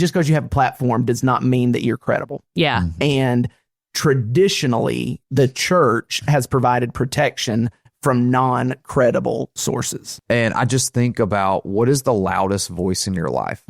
just because you have a platform does not mean that you're credible. Yeah. And traditionally, the church has provided protection from non-credible sources. And I just think about, what is the loudest voice in your life?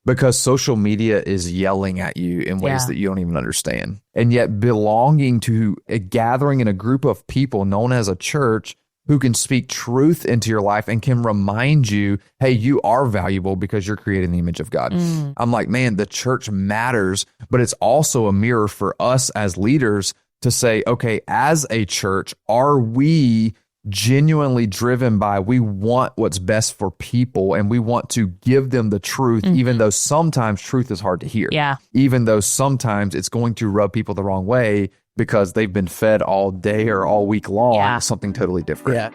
Because social media is yelling at you in ways that you don't even understand. And yet belonging to a gathering in a group of people known as a church who can speak truth into your life and can remind you, hey, you are valuable because you're created in the image of God. I'm like, man, the church matters, but it's also a mirror for us as leaders to say, okay, as a church, are we genuinely driven by, we want what's best for people and we want to give them the truth, even though sometimes truth is hard to hear. Yeah. Even though sometimes it's going to rub people the wrong way because they've been fed all day or all week long something totally different. Yeah.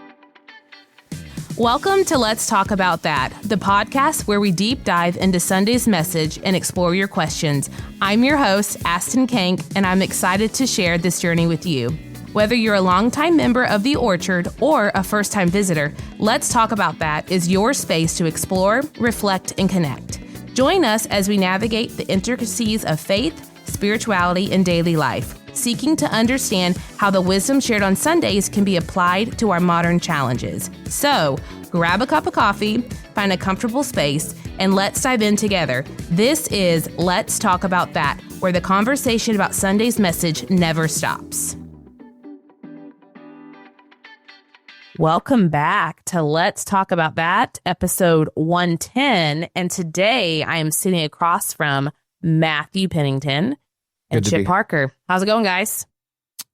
Welcome to Let's Talk About That, the podcast where we deep dive into Sunday's message and explore your questions. I'm your host, Astin Kahnk, and I'm excited to share this journey with you. Whether you're a longtime member of The Orchard or a first-time visitor, Let's Talk About That is your space to explore, reflect, and connect. Join us as we navigate the intricacies of faith, spirituality, and daily life, seeking to understand how the wisdom shared on Sundays can be applied to our modern challenges. So, grab a cup of coffee, find a comfortable space, and let's dive in together. This is Let's Talk About That, where the conversation about Sunday's message never stops. Welcome back to Let's Talk About That, episode 110. And today I am sitting across from Matthew Pennington and Chip Parker. How's it going, guys?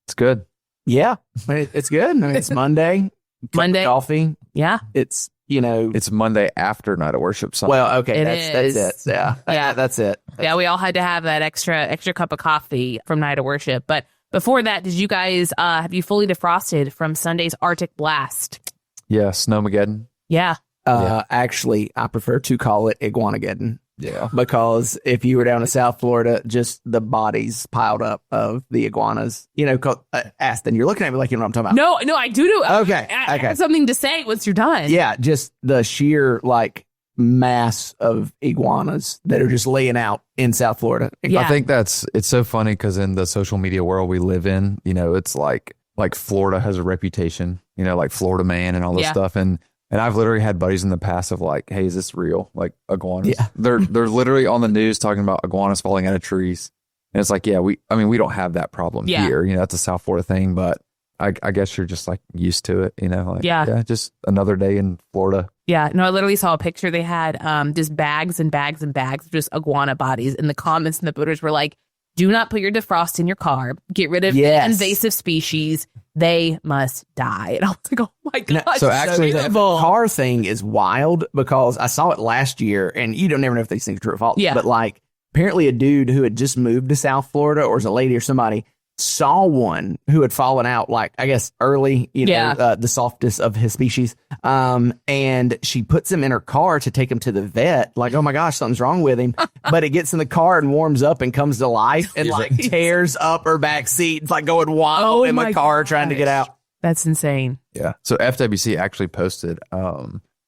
It's good. Yeah, it's good. I mean, it's Monday. Monday. Coffee. Yeah. It's, you know. It's Monday after night of worship Sunday. Well, okay. That's it. Yeah. Yeah. That's it. Yeah, we all had to have that extra cup of coffee from night of worship. But before that, did you guys, have you fully defrosted from Sunday's Arctic blast? Yeah, Snowmageddon. Yeah. Actually, I prefer to call it Iguanageddon. Yeah. Because if you were down in South Florida, just the bodies piled up of the iguanas. You know, Astin, you're looking at me like you know what I'm talking about. No, I do. Okay. I have something to say once you're done. Yeah, just the sheer, like, mass of iguanas that are just laying out in South Florida. Yeah. I think it's so funny because in the social media world we live in, you know, it's like Florida has a reputation, you know, like Florida man and all this stuff. And I've literally had buddies in the past of like, hey, is this real? Like iguanas. Yeah. They're literally on the news talking about iguanas falling out of trees. And it's like, yeah, we don't have that problem here. You know, that's a South Florida thing, but I guess you're just like used to it, you know? Like, yeah, just another day in Florida. Yeah, no, I literally saw a picture. They had just bags and bags and bags of just iguana bodies. And the comments and the voters were like, do not put your defrost in your car. Get rid of invasive species. They must die. And I was like, oh my gosh. So actually, the car thing is wild because I saw it last year, and you don't never know if these things are true or false. Yeah. But like, apparently a dude who had just moved to South Florida, or was a lady or somebody, saw one who had fallen out, like, I guess, early, you know, the softest of his species. And she puts him in her car to take him to the vet. Like, oh my gosh, something's wrong with him. But it gets in the car and warms up and comes to life and like tears up her back seat. It's like going wild in the car trying to get out. That's insane. Yeah. So FWC actually posted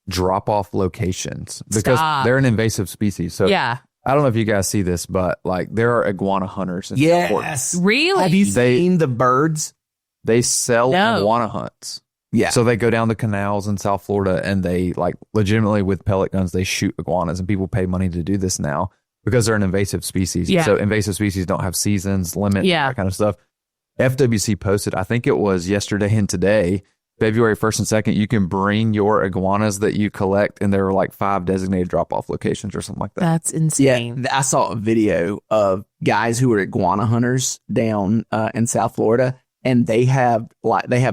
drop-off locations because they're an invasive species. So I don't know if you guys see this, but like there are iguana hunters. Yes. Really? Have you seen the birds? They sell iguana hunts. Yeah. So they go down the canals in South Florida and they like legitimately with pellet guns, they shoot iguanas, and people pay money to do this now because they're an invasive species. Yeah. So invasive species don't have seasons, limits, that kind of stuff. FWC posted, I think it was yesterday and today, February 1st and 2nd, you can bring your iguanas that you collect, and there are like 5 designated drop-off locations or something like that. That's insane. Yeah, I saw a video of guys who were iguana hunters down in South Florida, and they have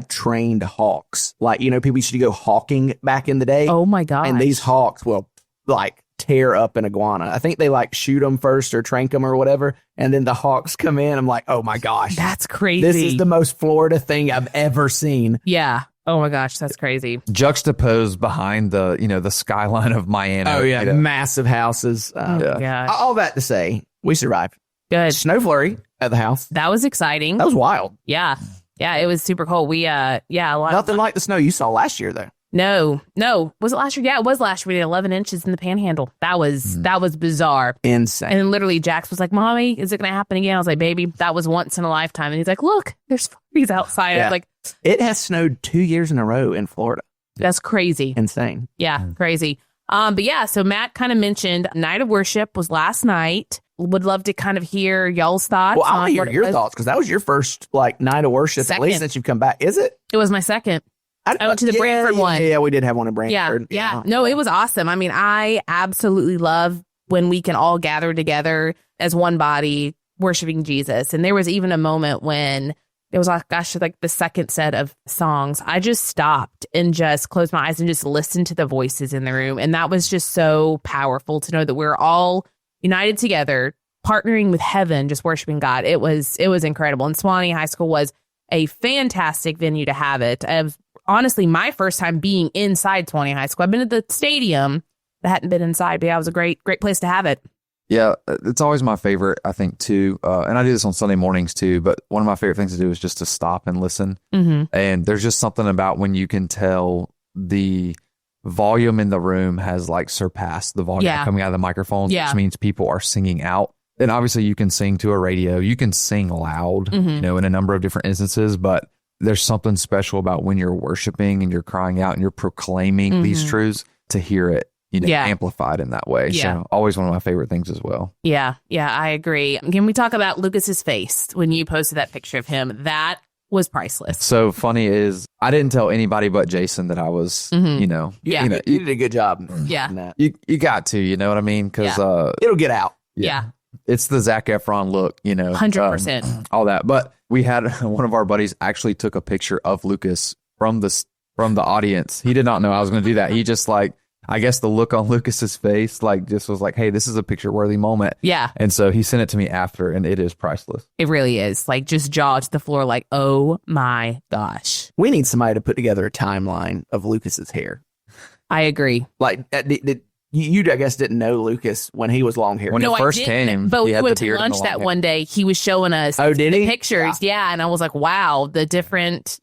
trained hawks. Like, you know, people used to go hawking back in the day. Oh my god! And these hawks will like tear up an iguana. I think they like shoot them first or trank them or whatever, and then the hawks come in. I'm like, oh my gosh, that's crazy. This is the most Florida thing I've ever seen. Yeah. Oh my gosh, that's crazy. Juxtaposed behind the, you know, the skyline of Miami. Oh yeah, you know? Massive houses. Gosh. All that to say, we survived. Good. Snow flurry at the house. That was exciting. That was wild. Yeah. Yeah, it was super cold. We a lot. Nothing like the snow you saw last year though. No. Was it last year? Yeah, it was last year. We did 11 inches in the Panhandle. That was bizarre. Insane. And then literally Jax was like, Mommy, is it going to happen again? I was like, baby, that was once in a lifetime. And he's like, look, there's flurries outside. I was like, it has snowed 2 years in a row in Florida. That's crazy. Insane. Yeah, crazy. But yeah, so Matt kind of mentioned Night of Worship was last night. Would love to kind of hear y'all's thoughts. Well, I want to hear your thoughts because that was your first night of worship, at least since you've come back. Is it? It was my second. I went to the Brantford one. Yeah, we did have one in Brantford. Yeah. No, it was awesome. I mean, I absolutely love when we can all gather together as one body worshiping Jesus. And there was even a moment when it was like the second set of songs. I just stopped and just closed my eyes and just listened to the voices in the room. And that was just so powerful to know that we're all united together, partnering with heaven, just worshiping God. It was incredible. And Sewanee High School was a fantastic venue to have it. It was honestly my first time being inside Sewanee High School. I've been at the stadium, but hadn't been inside. But yeah, it was a great place to have it. Yeah, it's always my favorite, I think, too. And I do this on Sunday mornings, too. But one of my favorite things to do is just to stop and listen. Mm-hmm. And there's just something about when you can tell the volume in the room has surpassed the volume coming out of the microphones, which means people are singing out. And obviously you can sing to a radio. You can sing loud, in a number of different instances. But there's something special about when you're worshiping and you're crying out and you're proclaiming these truths to hear it. Amplified in that way. Yeah. So always one of my favorite things as well. Yeah, I agree. Can we talk about Lucas's face when you posted that picture of him? That was priceless. So funny is I didn't tell anybody but Jason that I was, you did a good job. Yeah. You got to, you know what I mean? Because it'll get out. Yeah. It's the Zac Efron look, 100%. All that. But we had one of our buddies actually took a picture of Lucas from the audience. He did not know I was going to do that. He just I guess the look on Lucas's face, just was like, hey, this is a picture-worthy moment. Yeah. And so he sent it to me after, and it is priceless. It really is. Just jaw to the floor, oh my gosh. We need somebody to put together a timeline of Lucas's hair. I agree. You, I guess, didn't know Lucas when he was long hair. When he first came, but we went to lunch that one day. He was showing us the pictures. Yeah. And I was like, wow, the different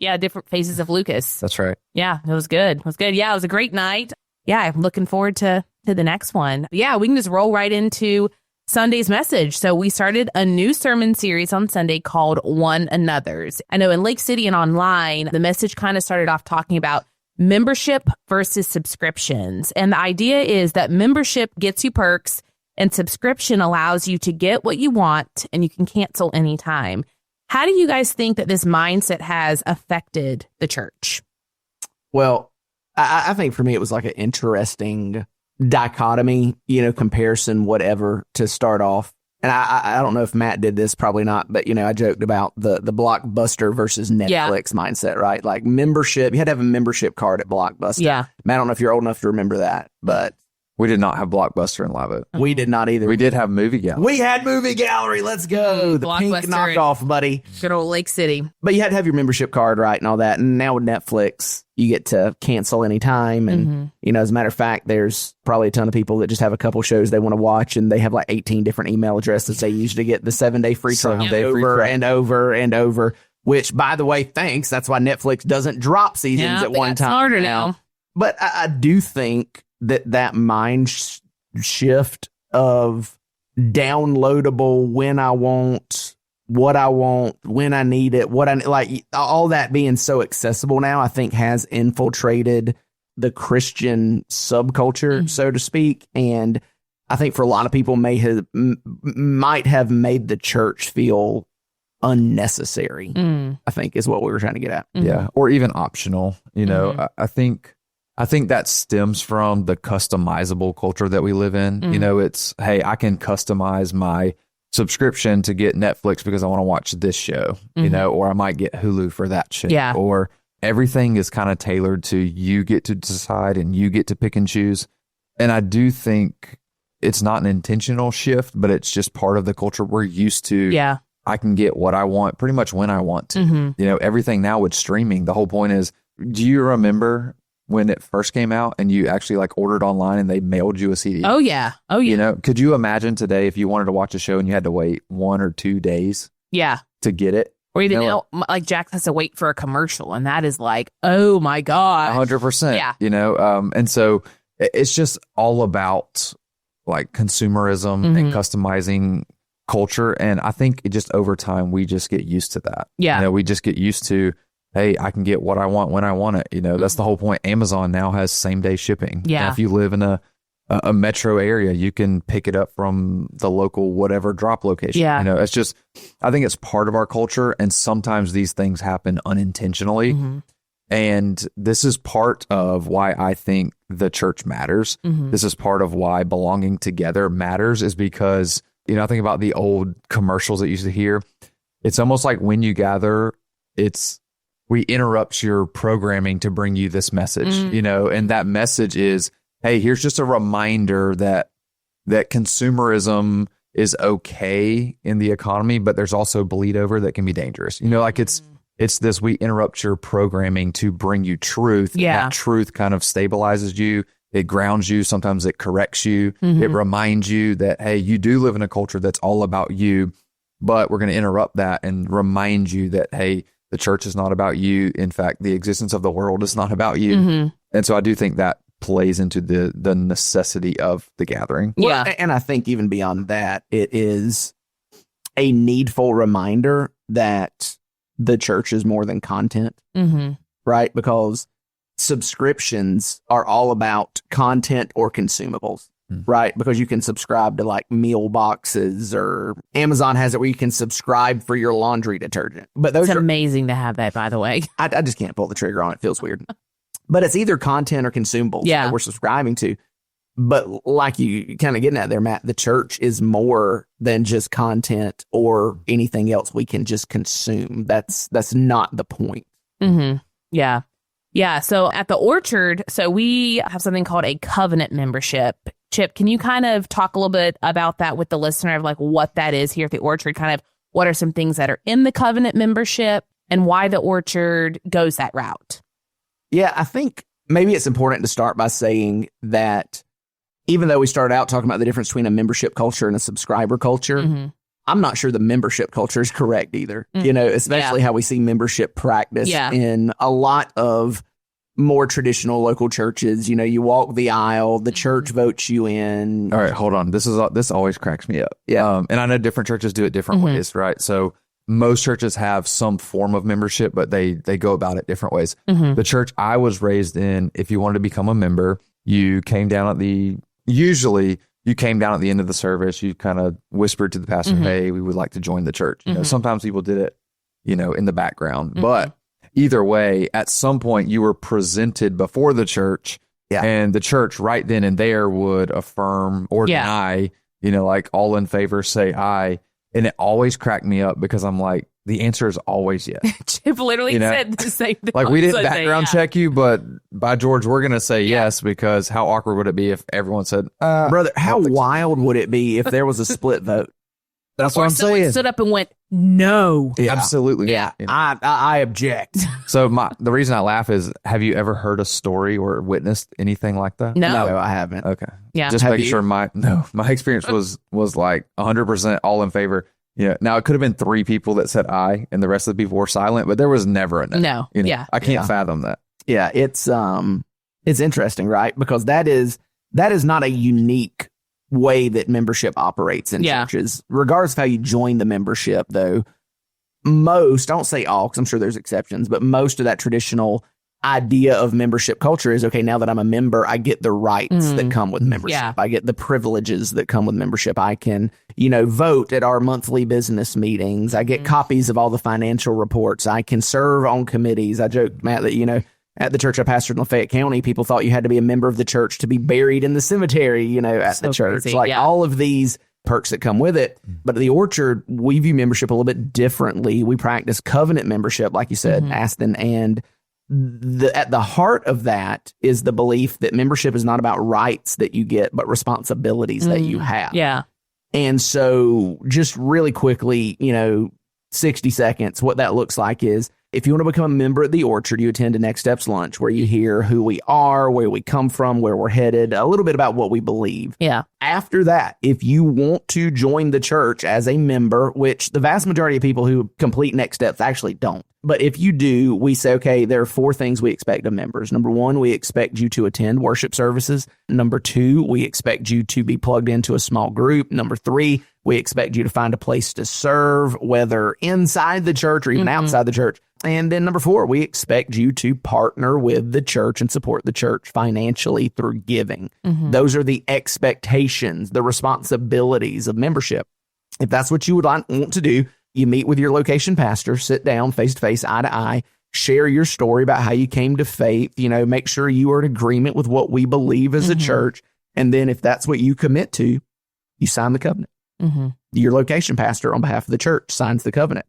faces of Lucas. That's right. Yeah, it was good. Yeah, it was a great night. Yeah, I'm looking forward to the next one. Yeah, we can just roll right into Sunday's message. So we started a new sermon series on Sunday called One Another's. I know in Lake City and online, the message kind of started off talking about membership versus subscriptions. And the idea is that membership gets you perks and subscription allows you to get what you want and you can cancel anytime. How do you guys think that this mindset has affected the church? Well, I think for me, it was an interesting dichotomy, comparison, whatever, to start off. And I don't know if Matt did this, probably not, but, I joked about the Blockbuster versus Netflix mindset, right? Membership, you had to have a membership card at Blockbuster. Yeah. Matt, I don't know if you're old enough to remember that, but... We did not have Blockbuster in Live Oak. We did not either. We did have Movie Gallery. We had Movie Gallery. Let's go. The pink knockoff, buddy. Good old Lake City. But you had to have your membership card, right, and all that. And now with Netflix, you get to cancel anytime. And, as a matter of fact, there's probably a ton of people that just have a couple shows they want to watch, and they have 18 different email addresses they use to get the 7-day free trial over and over and over. Which, by the way, thanks. That's why Netflix doesn't drop seasons at one time. Harder now. But I do think that mind shift of downloadable when I want, what I want, when I need it, all that being so accessible now, I think has infiltrated the Christian subculture, so to speak. And I think for a lot of people might have made the church feel unnecessary, I think is what we were trying to get at. Yeah. Or even optional, I think that stems from the customizable culture that we live in. It's, hey, I can customize my subscription to get Netflix because I want to watch this show, or I might get Hulu for that show. Yeah. Or everything is kind of tailored to you get to decide and you get to pick and choose. And I do think it's not an intentional shift, but it's just part of the culture we're used to. Yeah. I can get what I want pretty much when I want to. Everything now with streaming, the whole point is, do you remember when it first came out and you actually ordered online and they mailed you a CD? Oh yeah. Could you imagine today if you wanted to watch a show and you had to wait 1 or 2 days to get it? Or even like Jack has to wait for a commercial, and that is like, oh my God. 100%. Yeah. And so it's just all about like consumerism and customizing culture. And I think it just over time, we just get used to that. Yeah. We just get used to, hey, I can get what I want when I want it. That's the whole point. Amazon now has same day shipping. Yeah. And if you live in a metro area, you can pick it up from the local whatever drop location. Yeah. It's just, I think it's part of our culture. And sometimes these things happen unintentionally. And this is part of why I think the church matters. This is part of why belonging together matters, is because, I think about the old commercials that you used to hear. It's almost like when you gather, we interrupt your programming to bring you this message, and that message is, hey, here's just a reminder that consumerism is okay in the economy, but there's also bleed over that can be dangerous. Like it's this, we interrupt your programming to bring you truth. Yeah. That truth kind of stabilizes you. It grounds you. Sometimes it corrects you. It reminds you that, hey, you do live in a culture that's all about you, but we're going to interrupt that and remind you that, hey, the church is not about you. In fact, the existence of the world is not about you. And so I do think that plays into the necessity of the gathering. Yeah. Well, and I think even beyond that, it is a needful reminder that the church is more than content, right? Because subscriptions are all about content or consumables, right? Because you can subscribe to like meal boxes, or Amazon has it where you can subscribe for your laundry detergent. But those it's amazing to have that, by the way. I just can't pull the trigger on it. It feels weird. But it's either content or consumables that we're subscribing to. But like you kind of getting at there, Matt, the church is more than just content or anything else we can just consume. That's not the point. Yeah. Yeah. So at the Orchard, we have something called a covenant membership. Chip, can you kind of talk a little bit about that with the listener of like what that is here at the Orchard? Kind of what are some things that are in the covenant membership and why the Orchard goes that route? Yeah, I think maybe it's important to start by saying that even though we started out talking about the difference between a membership culture and a subscriber culture, I'm not sure the membership culture is correct either. Especially how we see membership practice in a lot of more traditional local churches. You walk the aisle, the church votes you in. All right, hold on. This always cracks me up. Yeah. And I know different churches do it different ways, right? So most churches have some form of membership, but they go about it different ways. The church I was raised in, if you wanted to become a member, you came down at the end of the service. You kind of whispered to the pastor, hey, we would like to join the church. Sometimes people did it, in the background. But either way, at some point you were presented before the church, and the church right then and there would affirm or deny, like all in favor, say aye. And it always cracked me up because I'm like, the answer is always yes. Chip literally said the same thing. Like, we didn't background check you, but by George, we're going to say yes, because how awkward would it be if everyone said, brother, how wild would it be if there was a split vote? That's what I'm saying. Stood up and went, no. Yeah. Absolutely. Yeah. I object. So the reason I laugh is, have you ever heard a story or witnessed anything like that? No, I haven't. Okay. Yeah. Just making sure my experience was like 100% all in favor. Yeah. Now it could have been 3 people that said aye and the rest of the people were silent, but there was never a no. No. Yeah. I can't fathom that. Yeah. It's interesting, right? Because that is not a unique way that membership operates in churches. Regardless of how you join the membership, though, most, don't say all, because I'm sure there's exceptions, but most of that traditional idea of membership culture is, okay, now that I'm a member, I get the rights that come with membership. Yeah. I get the privileges that come with membership. I can, vote at our monthly business meetings. I get copies of all the financial reports. I can serve on committees. I joke, Matt, that, at the church I pastored in Lafayette County, people thought you had to be a member of the church to be buried in the cemetery, at the church. Crazy. All of these perks that come with it. But at the Orchard, we view membership a little bit differently. We practice covenant membership, like you said, Astin, and at the heart of that is the belief that membership is not about rights that you get, but responsibilities that you have. Yeah. And so just really quickly, 60 seconds, what that looks like is If you want to become a member at the Orchard, you attend a Next Steps lunch where you hear who we are, where we come from, where we're headed, a little bit about what we believe. Yeah. After that, if you want to join the church as a member, which the vast majority of people who complete Next Steps actually don't. But if you do, we say, okay, there are 4 things we expect of members. Number 1, we expect you to attend worship services. Number 2, we expect you to be plugged into a small group. Number 3, we expect you to find a place to serve, whether inside the church or even outside the church. And then number 4, we expect you to partner with the church and support the church financially through giving. Those are the expectations, the responsibilities of membership. If that's what you would want to do, you meet with your location pastor, sit down face to face, eye to eye, share your story about how you came to faith, make sure you are in agreement with what we believe as a church. And then if that's what you commit to, you sign the covenant. Your location pastor on behalf of the church signs the covenant.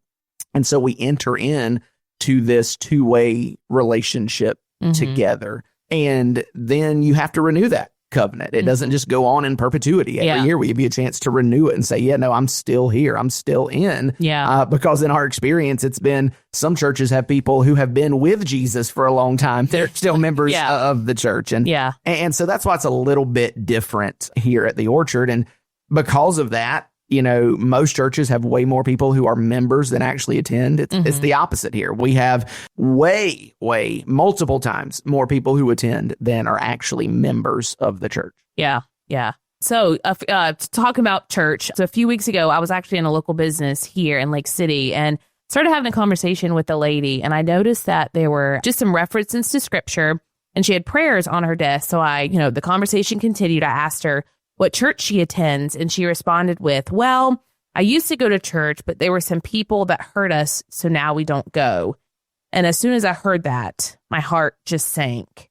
And so we enter in to this 2-way relationship together. And then you have to renew that covenant. It doesn't just go on in perpetuity. Every year we give you a chance to renew it and say, yeah, no, I'm still here. I'm still in. Because in our experience, it's been some churches have people who have been with Jesus for a long time. They're still members of the church. And so that's why it's a little bit different here at the Orchard. And because of that, most churches have way more people who are members than actually attend. It's the opposite here. We have way multiple times more people who attend than are actually members of the church. Yeah. So talking about church, so a few weeks ago, I was actually in a local business here in Lake City and started having a conversation with a lady. And I noticed that there were just some references to scripture and she had prayers on her desk. So the conversation continued. I asked her what church she attends, and she responded with, well, I used to go to church, but there were some people that hurt us, so now we don't go. And as soon as I heard that, my heart just sank.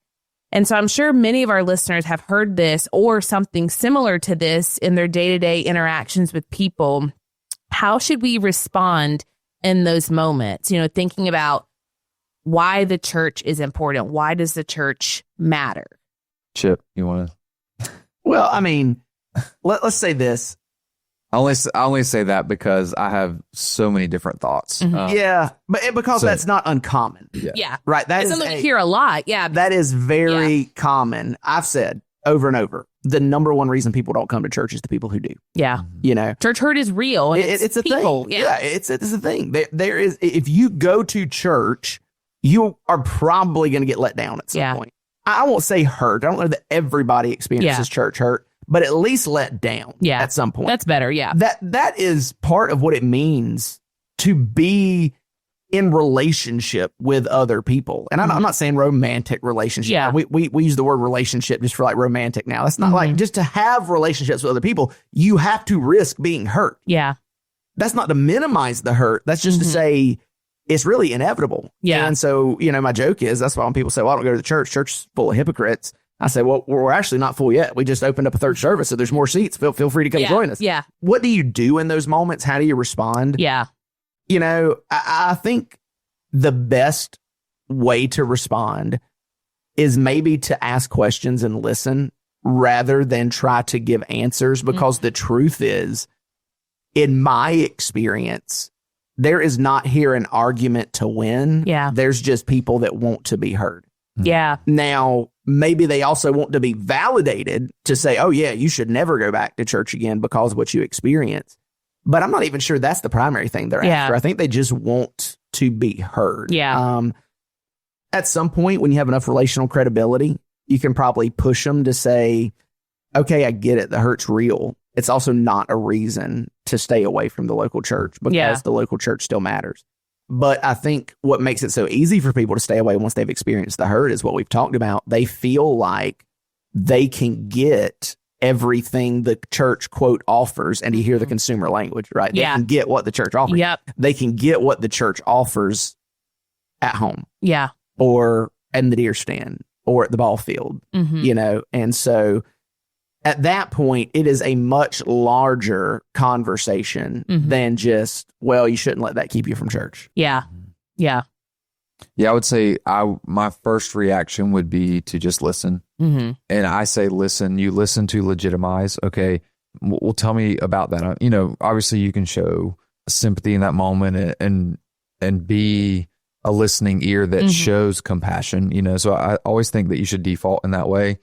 And so I'm sure many of our listeners have heard this or something similar to this in their day-to-day interactions with people. How should we respond in those moments? Thinking about why the church is important. Why does the church matter? Chip, you want to? Well, I mean, let's say this. I only say that because I have so many different thoughts. But because that's not uncommon. Yeah. Right. That is something we hear a lot. Yeah. That is very common. I've said over and over, the number one reason people don't come to church is the people who do. Yeah. Church hurt is real. And it's a people. thing. Yeah. It's a thing. There is, if you go to church, you are probably going to get let down at some point. I won't say hurt. I don't know that everybody experiences church hurt, but at least let down at some point. That's better. Yeah. That is part of what it means to be in relationship with other people. And I'm not saying romantic relationship. Yeah. We use the word relationship just for like romantic now. It's not like just to have relationships with other people. You have to risk being hurt. Yeah. That's not to minimize the hurt. That's just to say, it's really inevitable. Yeah. And so, my joke is that's why when people say, well, I don't go to the church. Church's full of hypocrites. I say, well, we're actually not full yet. We just opened up a third service, so there's more seats. Feel free to come join us. Yeah. What do you do in those moments? How do you respond? Yeah. I think the best way to respond is maybe to ask questions and listen rather than try to give answers, because the truth is, in my experience, there is not here an argument to win. Yeah. There's just people that want to be heard. Yeah. Now, maybe they also want to be validated to say, oh, yeah, you should never go back to church again because of what you experienced. But I'm not even sure that's the primary thing they're after. I think they just want to be heard. Yeah. At some point, when you have enough relational credibility, you can probably push them to say, okay, I get it. The hurt's real. It's also not a reason to stay away from the local church because the local church still matters. But I think what makes it so easy for people to stay away once they've experienced the hurt is what we've talked about. They feel like they can get everything the church, quote, offers. And you hear the consumer language, right? They can get what the church offers. Yep. They can get what the church offers at home. Yeah. Or in the deer stand or at the ball field, And so at that point, it is a much larger conversation than just, well, you shouldn't let that keep you from church. Yeah. Yeah. Yeah, I would say my first reaction would be to just listen. And I say, listen, you listen to legitimize. Okay, well, tell me about that. Obviously you can show sympathy in that moment and be a listening ear that shows compassion, you know. So I always think that you should default in that way.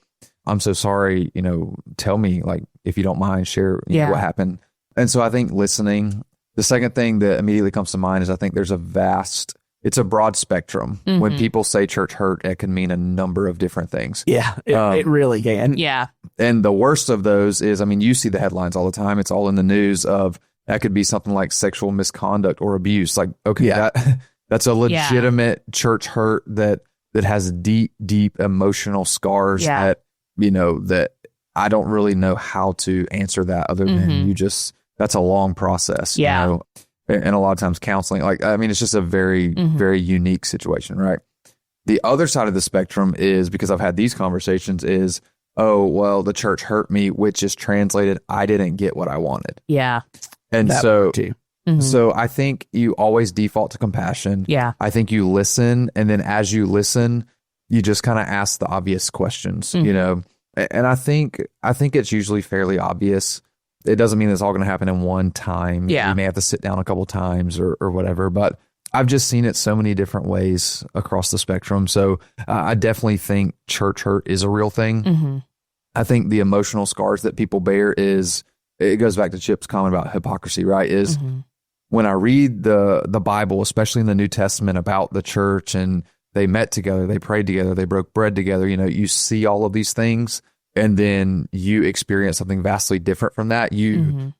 I'm so sorry, you know, tell me, like, if you don't mind, share what happened. And so I think listening. The second thing that immediately comes to mind is I think there's it's a broad spectrum. When people say church hurt, it can mean a number of different things. Yeah, it really can. Yeah. And the worst of those is, I mean, you see the headlines all the time. It's all in the news of, that could be something like sexual misconduct or abuse. Like, okay, that's a legitimate church hurt that has deep, deep emotional scars that, you know, that I don't really know how to answer that other than that's a long process. Yeah. You know? And a lot of times counseling, like, I mean, it's just a very, very unique situation, right? The other side of the spectrum is, because I've had these conversations, is, oh, well, the church hurt me, which is translated, I didn't get what I wanted. Yeah. And so I think you always default to compassion. Yeah. I think you listen. And then as you listen, you just kind of ask the obvious questions, you know? And I think it's usually fairly obvious. It doesn't mean it's all going to happen in one time. Yeah. You may have to sit down a couple times or whatever, but I've just seen it so many different ways across the spectrum. So I definitely think church hurt is a real thing. I think the emotional scars that people bear it goes back to Chip's comment about hypocrisy, right? Is when I read the Bible, especially in the New Testament, about the church, and they met together, they prayed together, they broke bread together, you know, you see all of these things. And then you experience something vastly different from that. You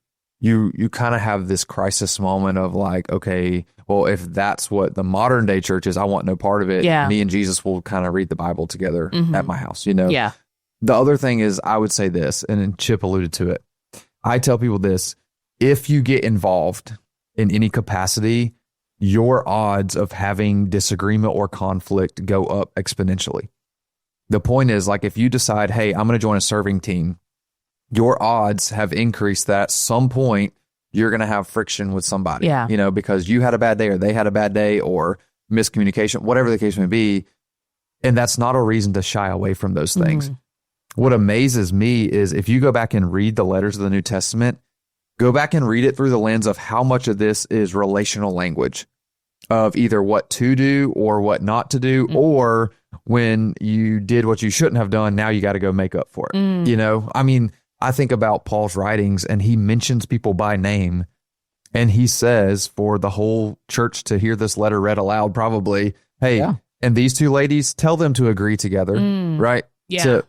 kind of have this crisis moment of like, okay, well, if that's what the modern day church is, I want no part of it. Yeah. Me and Jesus will kind of read the Bible together at my house, you know? Yeah. The other thing is, I would say this, and then Chip alluded to it. I tell people this: if you get involved in any capacity, your odds of having disagreement or conflict go up exponentially. The point is, like, if you decide, hey, I'm going to join a serving team, your odds have increased that at some point you're going to have friction with somebody, you know, because you had a bad day or they had a bad day or miscommunication, whatever the case may be. And that's not a reason to shy away from those things. What amazes me is, if you go back and read the letters of the New Testament, go back and read it through the lens of how much of this is relational language of either what to do or what not to do, or when you did what you shouldn't have done, now you got to go make up for it. You know, I mean, I think about Paul's writings, and he mentions people by name, and he says for the whole church to hear this letter read aloud, probably, hey, and these two ladies, tell them to agree together, right? Yeah.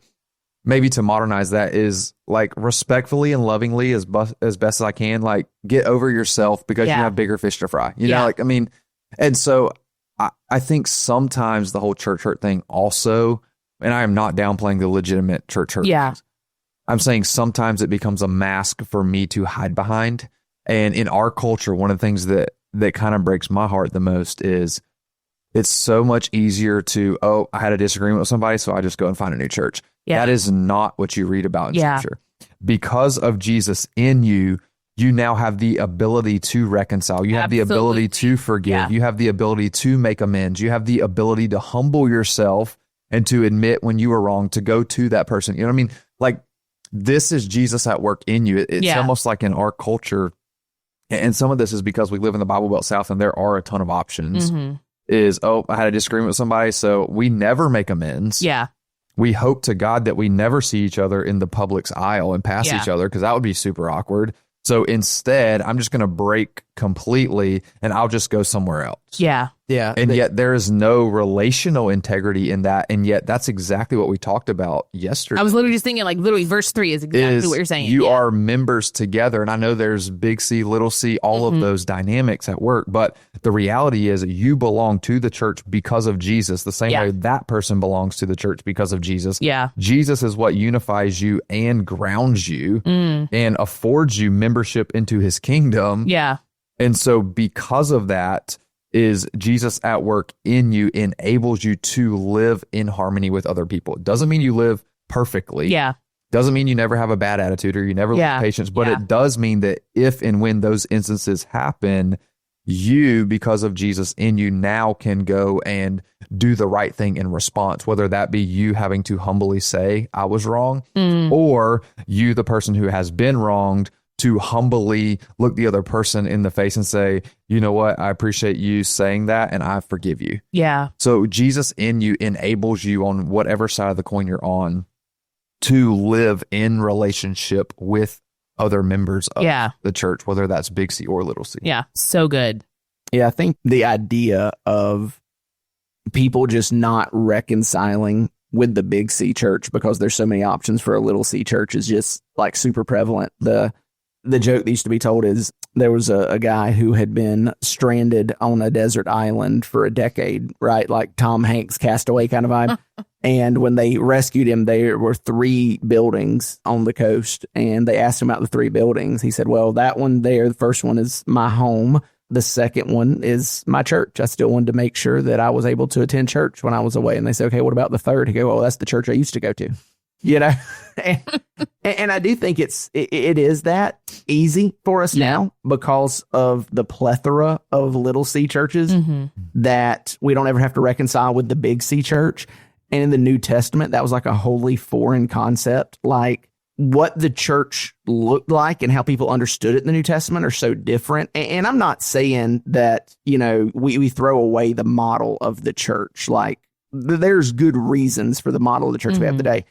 Maybe to modernize that is like respectfully and lovingly as best as I can, like, get over yourself because you have bigger fish to fry. You know, like, I mean, and so I think sometimes the whole church hurt thing also, and I am not downplaying the legitimate church hurt things. I'm saying sometimes it becomes a mask for me to hide behind. And in our culture, one of the things that kind of breaks my heart the most is it's so much easier to, oh, I had a disagreement with somebody, so I just go and find a new church. That is not what you read about in Scripture. Because of Jesus in you, you now have the ability to reconcile. You have the ability to forgive. You have the ability to make amends. You have the ability to humble yourself and to admit when you were wrong, to go to that person. You know what I mean? Like, this is Jesus at work in you. It's almost like in our culture, and some of this is because we live in the Bible Belt South and there are a ton of options, is, oh, I had a disagreement with somebody, so we never make amends. We hope to God that we never see each other in the public's aisle and pass each other, because that would be super awkward. So instead, I'm just going to break completely and I'll just go somewhere else. And yet there is no relational integrity in that. And yet that's exactly what we talked about yesterday. I was literally just thinking, like, literally verse 3 is exactly what you're saying. You are members together. And I know there's big C, little c, all of those dynamics at work. But the reality is you belong to the church because of Jesus, the same way that person belongs to the church because of Jesus. Jesus is what unifies you and grounds you and affords you membership into his kingdom. And so because of that, is Jesus at work in you, enables you to live in harmony with other people. It doesn't mean you live perfectly. Doesn't mean you never have a bad attitude or you never lose patience, but it does mean that if and when those instances happen, you, because of Jesus in you, now can go and do the right thing in response, whether that be you having to humbly say, I was wrong, or you, the person who has been wronged, to humbly look the other person in the face and say, you know what, I appreciate you saying that and I forgive you. Yeah. So Jesus in you enables you on whatever side of the coin you're on to live in relationship with other members of the church, whether that's big C or little c. Yeah. So good. Yeah. I think the idea of people just not reconciling with the big C church because there's so many options for a little C church is just like super prevalent. The joke that used to be told is there was a guy who had been stranded on a desert island for a decade, right? Like Tom Hanks Castaway kind of vibe. And when they rescued him, there were 3 buildings on the coast, and they asked him about the 3 buildings. He said, well, that one there, the first one is my home. The second one is my church. I still wanted to make sure that I was able to attend church when I was away. And they said, okay, what about the third? He go, well, that's the church I used to go to, you know? and I do think it is that easy for us now because of the plethora of little C churches that we don't ever have to reconcile with the big C church. And in the New Testament, that was like a wholly foreign concept. Like what the church looked like and how people understood it in the New Testament are so different. And I'm not saying that, you know, we throw away the model of the church. Like there's good reasons for the model of the church we have today.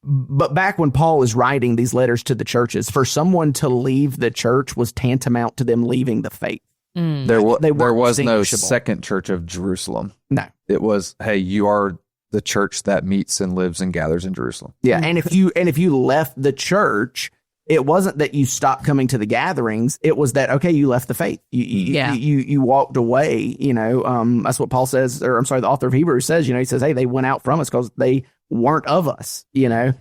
But back when Paul is writing these letters to the churches, for someone to leave the church was tantamount to them leaving the faith. There was no second church of Jerusalem. No. It was, hey, you are the church that meets and lives and gathers in Jerusalem. Yeah, and if you left the church, it wasn't that you stopped coming to the gatherings. It was that, okay, you left the faith. You walked away. You know, that's what Paul says, or I'm sorry, the author of Hebrews says. You know, he says, hey, they went out from us because they weren't of us. You know,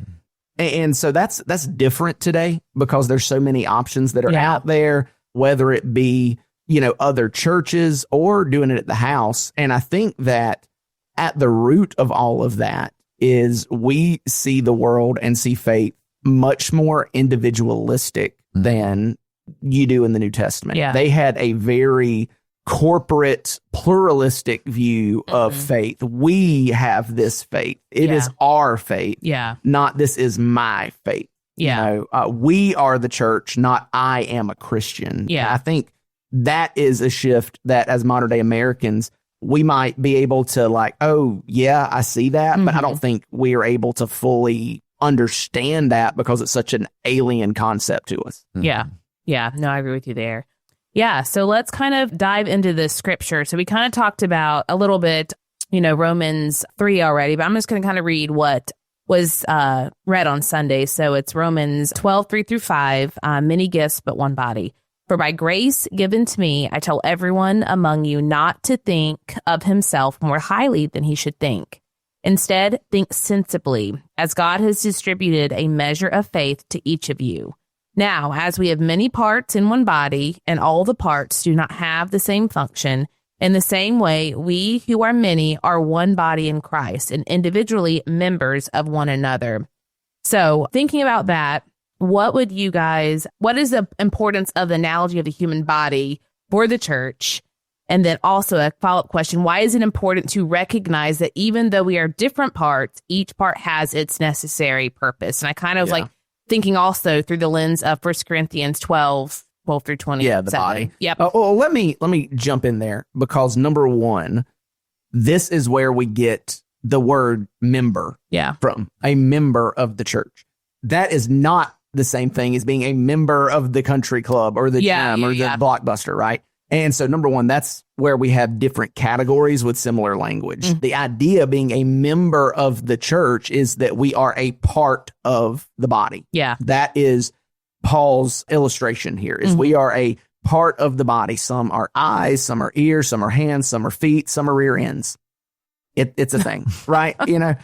and so that's different today because there's so many options that are out there, whether it be, you know, other churches or doing it at the house. And I think that at the root of all of that is we see the world and see faith much more individualistic than you do in the New Testament. Yeah. They had a very corporate, pluralistic view of faith. We have this faith. It is our faith. Yeah. Not this is my faith. Yeah. You know, we are the church, not I am a Christian. Yeah. And I think that is a shift that as modern day Americans, we might be able to like, oh, yeah, I see that. But I don't think we are able to fully understand that because it's such an alien concept to us. Yeah. Yeah. No, I agree with you there. Yeah. So let's kind of dive into the scripture. So we kind of talked about a little bit, you know, Romans 3 already, but I'm just going to kind of read what was read on Sunday. So it's Romans 12, 3-5, many gifts, but one body. For by grace given to me, I tell everyone among you not to think of himself more highly than he should think. Instead, think sensibly, as God has distributed a measure of faith to each of you. Now, as we have many parts in one body, and all the parts do not have the same function, in the same way, we who are many are one body in Christ, and individually members of one another. So, thinking about that, what is the importance of the analogy of the human body for the church? And then also a follow-up question, why is it important to recognize that even though we are different parts, each part has its necessary purpose? And I kind of like thinking also through the lens of 1 Corinthians 12 through 20. Yeah, the body. Yep. Let me jump in there because number one, this is where we get the word member from, a member of the church. That is not the same thing as being a member of the country club or the gym or the Blockbuster, right? And so, number one, that's where we have different categories with similar language. The idea being a member of the church is that we are a part of the body. Yeah. That is Paul's illustration here, is we are a part of the body. Some are eyes, some are ears, some are hands, some are feet, some are rear ends. It's a thing, right? You know,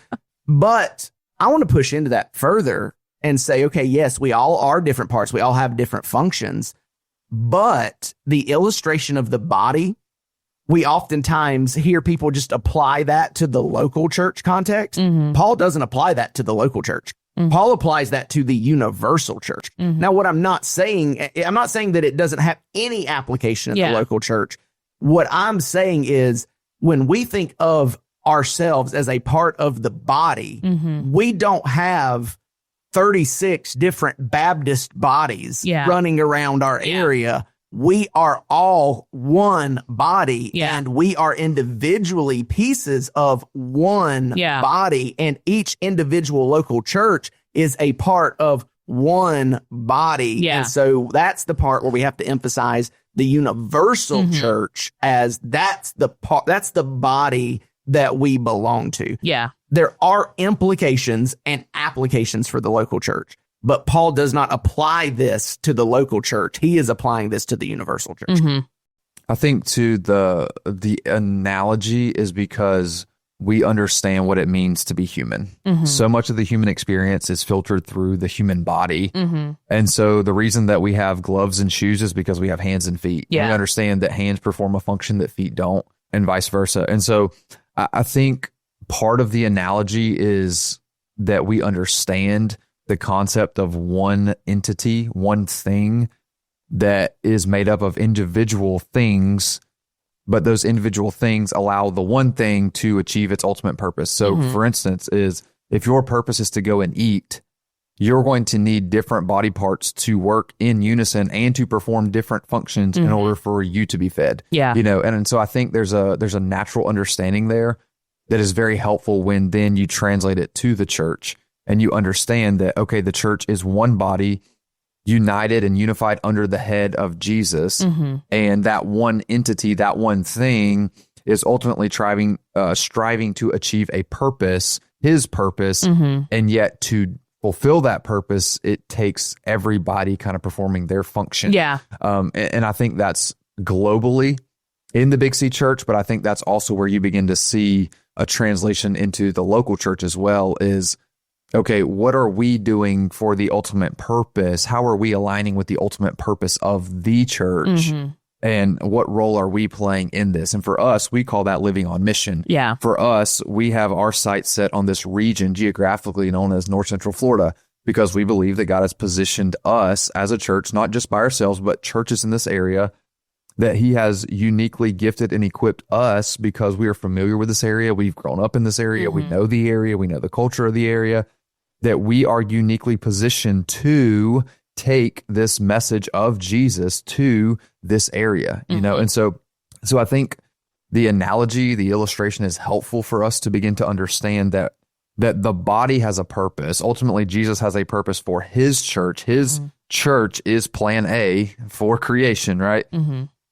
but I want to push into that further and say, okay, yes, we all are different parts. We all have different functions. But the illustration of the body, we oftentimes hear people just apply that to the local church context. Paul doesn't apply that to the local church. Paul applies that to the universal church. Now, what I'm not saying that it doesn't have any application in the local church. What I'm saying is when we think of ourselves as a part of the body, we don't have 36 different Baptist bodies running around our area. We are all one body and we are individually pieces of one body, and each individual local church is a part of one body. And so that's the part where we have to emphasize the universal church as that's the body that we belong to. There are implications and applications for the local church, but Paul does not apply this to the local church. He is applying this to the universal church. I think too, the analogy is because we understand what it means to be human. So much of the human experience is filtered through the human body. And so the reason that we have gloves and shoes is because we have hands and feet. We understand that hands perform a function that feet don't, and vice versa. And so I think part of the analogy is that we understand the concept of one entity, one thing that is made up of individual things, but those individual things allow the one thing to achieve its ultimate purpose. So for instance, is if your purpose is to go and eat, you're going to need different body parts to work in unison and to perform different functions in order for you to be fed. You know, and so I think there's a natural understanding there that is very helpful when then you translate it to the church and you understand that, okay, the church is one body, united and unified under the head of Jesus. And that one entity, that one thing is ultimately striving to achieve a purpose, his purpose. And yet to fulfill that purpose, it takes everybody kind of performing their function. And I think that's globally in the Big C church, but I think that's also where you begin to see a translation into the local church as well is, okay, what are we doing for the ultimate purpose? How are we aligning with the ultimate purpose of the church? And what role are we playing in this? And for us, we call that living on mission. For us, we have our sights set on this region geographically known as North Central Florida, because we believe that God has positioned us as a church, not just by ourselves, but churches in this area, that he has uniquely gifted and equipped us because we are familiar with this area. We've grown up in this area. We know the area. We know the culture of the area, that we are uniquely positioned to take this message of Jesus to this area, you know? And so I think the analogy, the illustration is helpful for us to begin to understand that the body has a purpose. Ultimately, Jesus has a purpose for his church. His church is plan A for creation, right?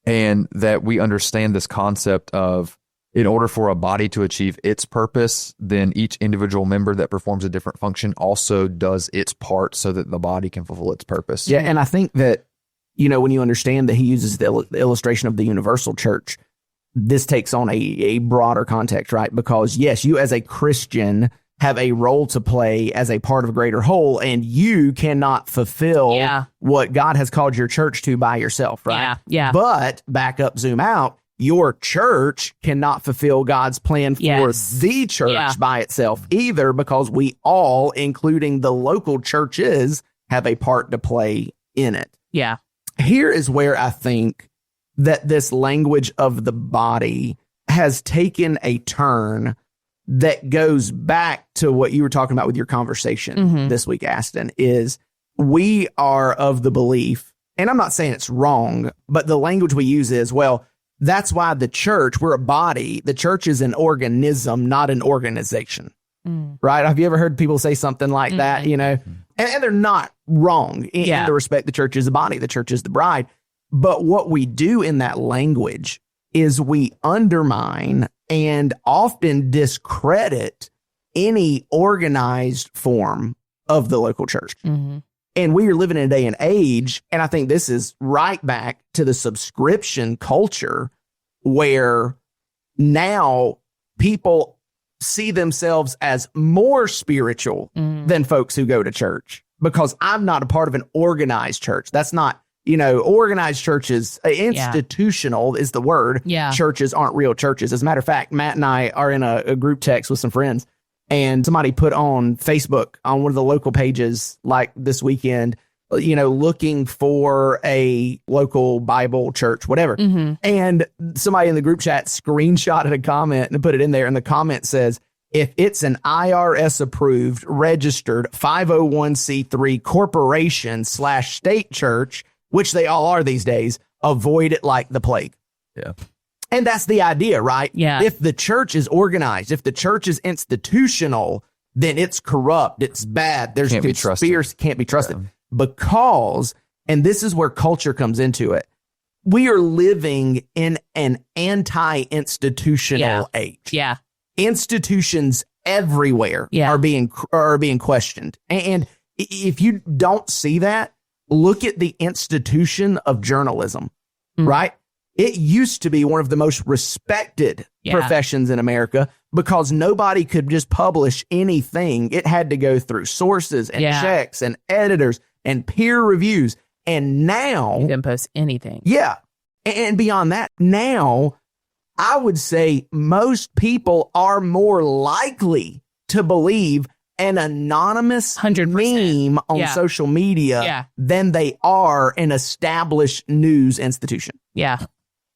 And that we understand this concept of, in order for a body to achieve its purpose, then each individual member that performs a different function also does its part so that the body can fulfill its purpose. Yeah, and I think that, you know, when you understand that he uses the illustration of the universal church, this takes on a broader context, right? Because yes, you as a Christian have a role to play as a part of a greater whole, and you cannot fulfill what God has called your church to by yourself, right? But back up, zoom out, your church cannot fulfill God's plan for the church by itself either, because we all, including the local churches, have a part to play in it. Here is where I think that this language of the body has taken a turn that goes back to what you were talking about with your conversation this week, Astin, is we are of the belief, and I'm not saying it's wrong, but the language we use is, well, that's why the church, we're a body. The church is an organism, not an organization. Right? Have you ever heard people say something like that, you know? And they're not wrong in the respect the church is a body, the church is the bride. But what we do in that language is we undermine and often discredit any organized form of the local church. And we are living in a day and age, and I think this is right back to the subscription culture, where now people see themselves as more spiritual than folks who go to church, because I'm not a part of an organized church. That's not, you know, organized churches, institutional is the word. Churches aren't real churches. As a matter of fact, Matt and I are in a group text with some friends, and somebody put on Facebook on one of the local pages like this weekend, you know, looking for a local Bible church, whatever. And somebody in the group chat screenshotted a comment and put it in there. And the comment says, if it's an IRS approved, registered 501c3 corporation / state church, which they all are these days, avoid it like the plague. Yeah. And that's the idea, right? Yeah. If the church is organized, if the church is institutional, then it's corrupt, it's bad. There's conspiracy, can't be trusted. Yeah. Because, and this is where culture comes into it, we are living in an anti-institutional age. Yeah. Institutions everywhere are being questioned. And if you don't see that, look at the institution of journalism, right? It used to be one of the most respected professions in America because nobody could just publish anything. It had to go through sources and checks and editors and peer reviews. And now you can post anything. Yeah. And beyond that, now I would say most people are more likely to believe an anonymous 100%. meme on social media than they are an established news institution. Yeah.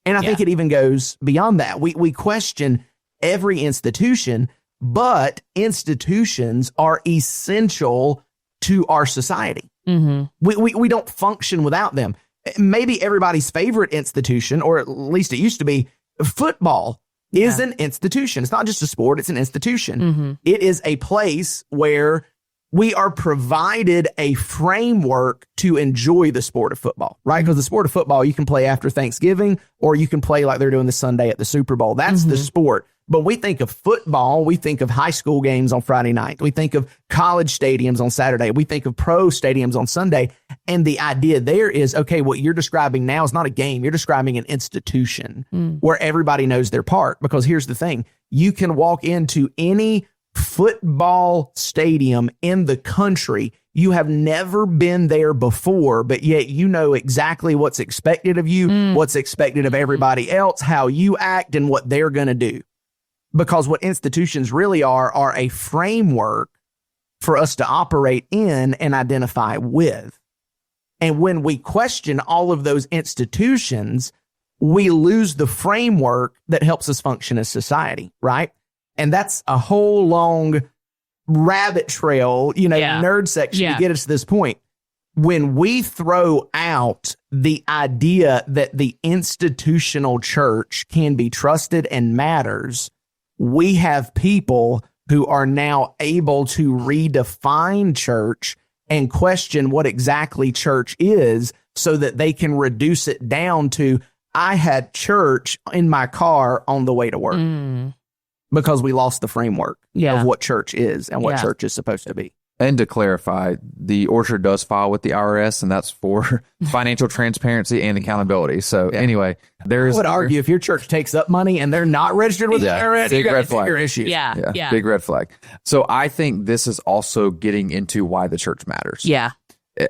And I think it even goes beyond that. We question every institution, but institutions are essential to our society. Mm-hmm. We don't function without them. Maybe everybody's favorite institution, or at least it used to be, football is an institution. It's not just a sport, it's an institution. Mm-hmm. It is a place where we are provided a framework to enjoy the sport of football, right? Because the sport of football, you can play after Thanksgiving, or you can play like they're doing this Sunday at the Super Bowl. That's the sport. But we think of football, we think of high school games on Friday night. We think of college stadiums on Saturday. We think of pro stadiums on Sunday. And the idea there is, okay, what you're describing now is not a game. You're describing an institution where everybody knows their part. Because here's the thing. You can walk into any football stadium in the country. You have never been there before, but yet you know exactly what's expected of you, what's expected of everybody else, how you act, and what they're going to do. Because what institutions really are a framework for us to operate in and identify with. And when we question all of those institutions, we lose the framework that helps us function as society, right? And that's a whole long rabbit trail, nerd section to get us to this point. When we throw out the idea that the institutional church can be trusted and matters, we have people who are now able to redefine church and question what exactly church is so that they can reduce it down to, I had church in my car on the way to work. Because we lost the framework of what church is and what church is supposed to be. And to clarify, the Orchard does file with the IRS, and that's for financial transparency and accountability. So anyway, I would argue if your church takes up money and they're not registered with the IRS, big red flag. Issues. Yeah. Big red flag. So I think this is also getting into why the church matters. Yeah.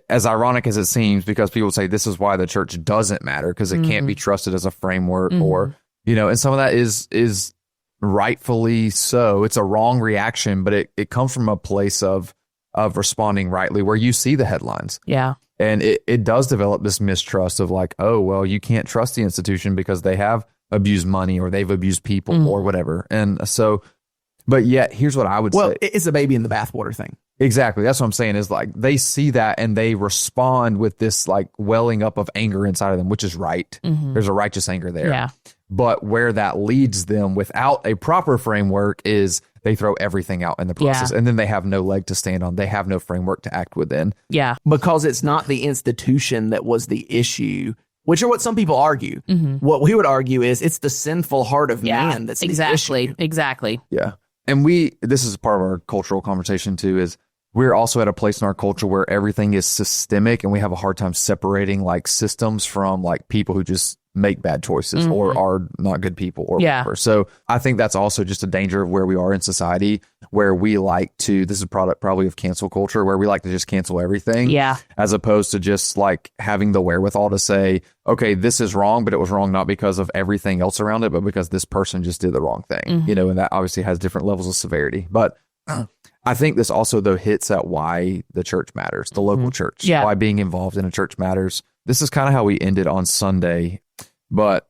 As ironic as it seems, because people say this is why the church doesn't matter, because it can't be trusted as a framework, or, and some of that is rightfully so. It's a wrong reaction, but it comes from a place of responding rightly, where you see the headlines. Yeah. And it does develop this mistrust of like, oh, well, you can't trust the institution because they have abused money or they've abused people or whatever. And so, but yet here's what I would say. Well, it's a baby in the bathwater thing. Exactly. That's what I'm saying, is like they see that and they respond with this like welling up of anger inside of them, which is right. There's a righteous anger there. Yeah. But where that leads them without a proper framework is they throw everything out in the process, and then they have no leg to stand on. They have no framework to act within. Yeah. Because it's not the institution that was the issue, which are what some people argue. What we would argue is it's the sinful heart of man that's the issue. Exactly. Yeah. And this is part of our cultural conversation too, is we're also at a place in our culture where everything is systemic, and we have a hard time separating like systems from like people who just make bad choices or are not good people or whatever. So I think that's also just a danger of where we are in society, where we like to, this is a product probably of cancel culture, where we like to just cancel everything. Yeah. As opposed to just like having the wherewithal to say, okay, this is wrong, but it was wrong not because of everything else around it, but because this person just did the wrong thing, and that obviously has different levels of severity. But I think this also though hits at why the church matters, the local church, why being involved in a church matters. This is kind of how we ended on Sunday. But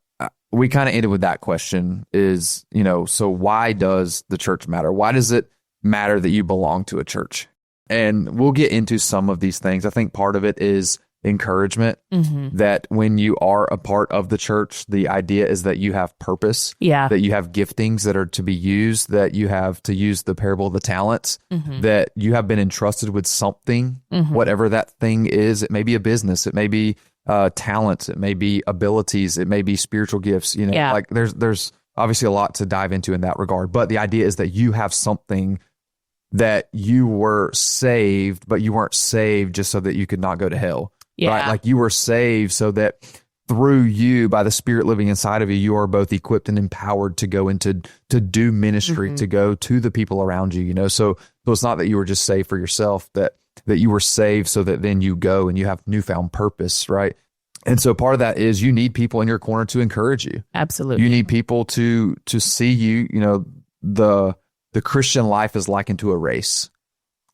we kind of ended with that question is, so why does the church matter? Why does it matter that you belong to a church? And we'll get into some of these things. I think part of it is encouragement, that when you are a part of the church, the idea is that you have purpose, that you have giftings that are to be used, that you have, to use the parable of the talents, that you have been entrusted with something, whatever that thing is. It may be a business, it may be talents, it may be abilities, it may be spiritual gifts, like there's obviously a lot to dive into in that regard. But the idea is that you have something, that you were saved, but you weren't saved just so that you could not go to hell. Right? Like you were saved so that through you, by the Spirit living inside of you, you are both equipped and empowered to go into to do ministry, to go to the people around you. So it's not that you were just saved for yourself, that you were saved so that then you go and you have newfound purpose, right? And so part of that is you need people in your corner to encourage you. Absolutely. You need people to see you. The Christian life is likened to a race.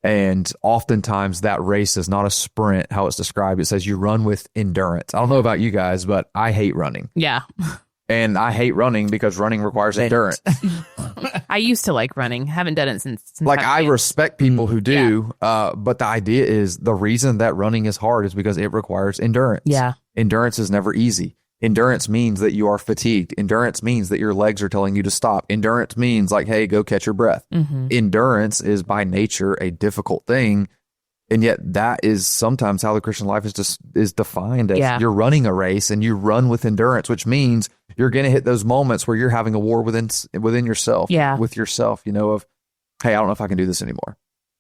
And oftentimes that race is not a sprint, how it's described. It says you run with endurance. I don't know about you guys, but I hate running. Yeah. And I hate running because running requires endurance. I used to like running. Haven't done it since like I respect people who do, but the idea is the reason that running is hard is because it requires endurance. Yeah. Endurance is never easy. Endurance means that you are fatigued. Endurance means that your legs are telling you to stop. Endurance means like, hey, go catch your breath. Endurance is by nature a difficult thing. And yet that is sometimes how the Christian life is defined as you're running a race and you run with endurance, which means you're going to hit those moments where you're having a war within yourself, with yourself, of, hey, I don't know if I can do this anymore.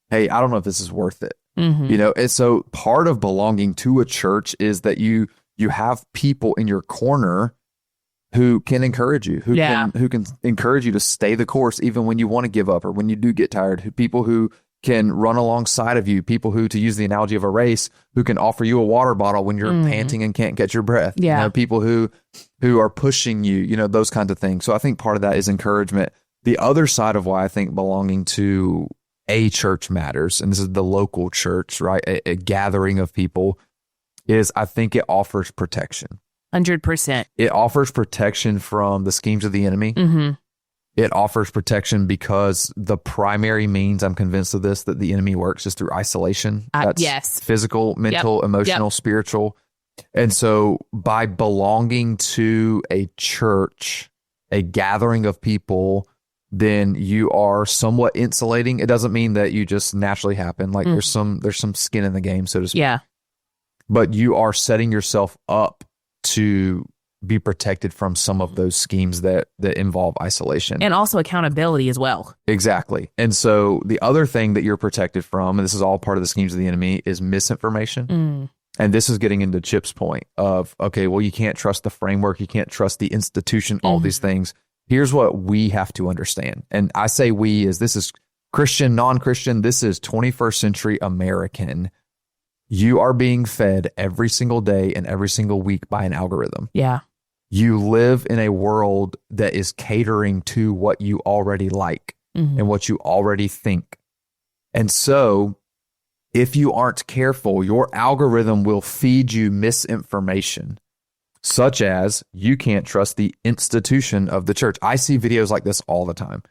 Hey, I don't know if this is worth it. And so part of belonging to a church is that you have people in your corner who can encourage you, who can encourage you to stay the course, even when you want to give up or when you do get tired. People who can run alongside of you, people who, to use the analogy of a race, who can offer you a water bottle when you're panting and can't catch your breath. People who are pushing you, those kinds of things. So I think part of that is encouragement. The other side of why I think belonging to a church matters, and this is the local church, right? A gathering of people, is I think it offers protection. 100%. It offers protection from the schemes of the enemy. It offers protection because the primary means, I'm convinced of this, that the enemy works is through isolation. That's physical, mental, emotional, spiritual. And so by belonging to a church, a gathering of people, then you are somewhat insulating. It doesn't mean that you just naturally happen. Like there's some skin in the game, so to speak. Yeah. But you are setting yourself up to be protected from some of those schemes that involve isolation. And also accountability as well. Exactly. And so the other thing that you're protected from, and this is all part of the schemes of the enemy, is misinformation. And this is getting into Chip's point of, okay, well, you can't trust the framework, you can't trust the institution, all these things. Here's what we have to understand. And I say we as this is Christian, non-Christian, this is 21st century American. You are being fed every single day and every single week by an algorithm. Yeah. You live in a world that is catering to what you already like and what you already think. And so if you aren't careful, your algorithm will feed you misinformation, such as you can't trust the institution of the church. I see videos like this all the time.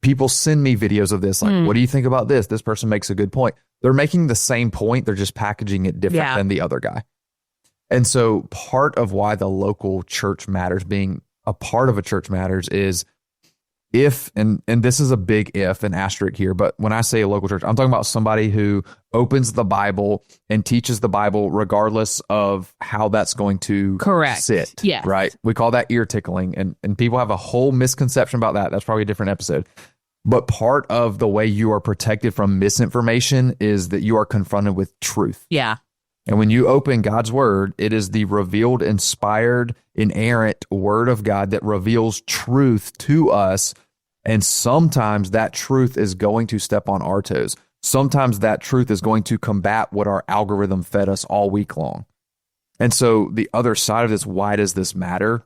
People send me videos of this, like, what do you think about this? This person makes a good point. They're making the same point. They're just packaging it different than the other guy. And so part of why the local church matters, being a part of a church matters, is if, and this is a big if, an asterisk here, but when I say a local church, I'm talking about somebody who opens the Bible and teaches the Bible regardless of how that's going to sit. Yeah. Right? We call that ear tickling, and people have a whole misconception about that. That's probably a different episode. But part of the way you are protected from misinformation is that you are confronted with truth. Yeah. And when you open God's word, it is the revealed, inspired, inerrant word of God that reveals truth to us. And sometimes that truth is going to step on our toes. Sometimes that truth is going to combat what our algorithm fed us all week long. And so the other side of this, why does this matter,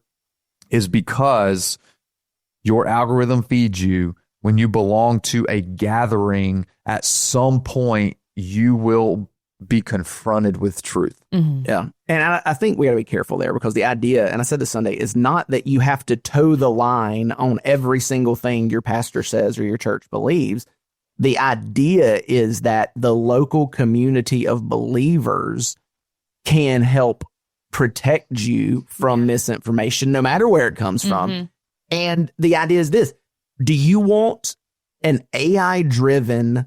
is because your algorithm feeds you. When you belong to a gathering, at some point you will be confronted with truth. Mm-hmm. Yeah. And I think we got to be careful there, because the idea, and I said this Sunday, is not that you have to toe the line on every single thing your pastor says or your church believes. The idea is that the local community of believers can help protect you from misinformation, no matter where it comes from. And the idea is this: do you want an AI-driven,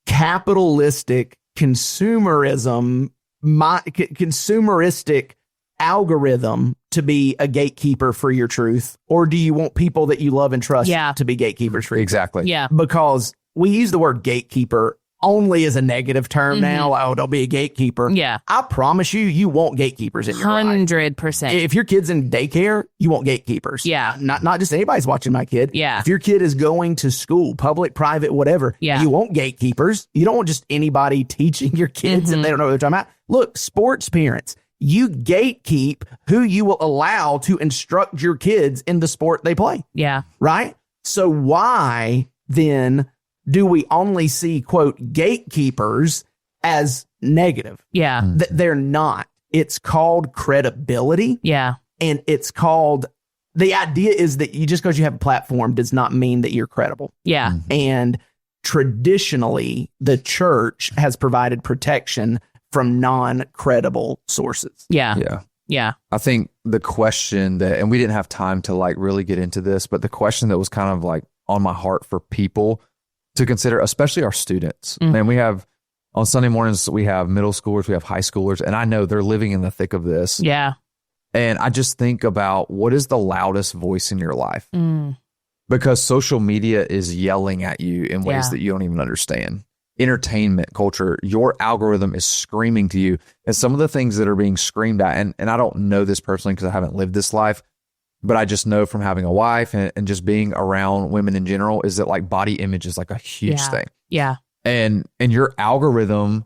capitalistic, consumeristic algorithm to be a gatekeeper for your truth? Or do you want people that you love and trust to be gatekeepers for you? Exactly. Yeah. Because we use the word gatekeeper only as a negative term now. Oh, don't be a gatekeeper. Yeah. I promise you, you want gatekeepers in your life. 100%. If your kid's in daycare, you want gatekeepers. Yeah. Not just anybody's watching my kid. Yeah. If your kid is going to school, public, private, whatever, you want gatekeepers. You don't want just anybody teaching your kids and they don't know what they're talking about. Look, sports parents, you gatekeep who you will allow to instruct your kids in the sport they play. Yeah. Right? So why then do we only see, quote, gatekeepers as negative? Yeah. They're not. It's called credibility. Yeah. And it's called, the idea is that you just because you have a platform does not mean that you're credible. Yeah. And traditionally, the church has provided protection from non-credible sources. Yeah. Yeah. Yeah. I think the question that, and we didn't have time to like really get into this, but the question that was kind of like on my heart for people to consider, especially our students. And we have, on Sunday mornings, we have middle schoolers, we have high schoolers, and I know they're living in the thick of this. Yeah. And I just think about, what is the loudest voice in your life? Because social media is yelling at you in ways that you don't even understand. Entertainment culture, your algorithm is screaming to you. And some of the things that are being screamed at, and I don't know this personally because I haven't lived this life, but I just know from having a wife and just being around women in general, is that like body image is like a huge thing. Yeah. And your algorithm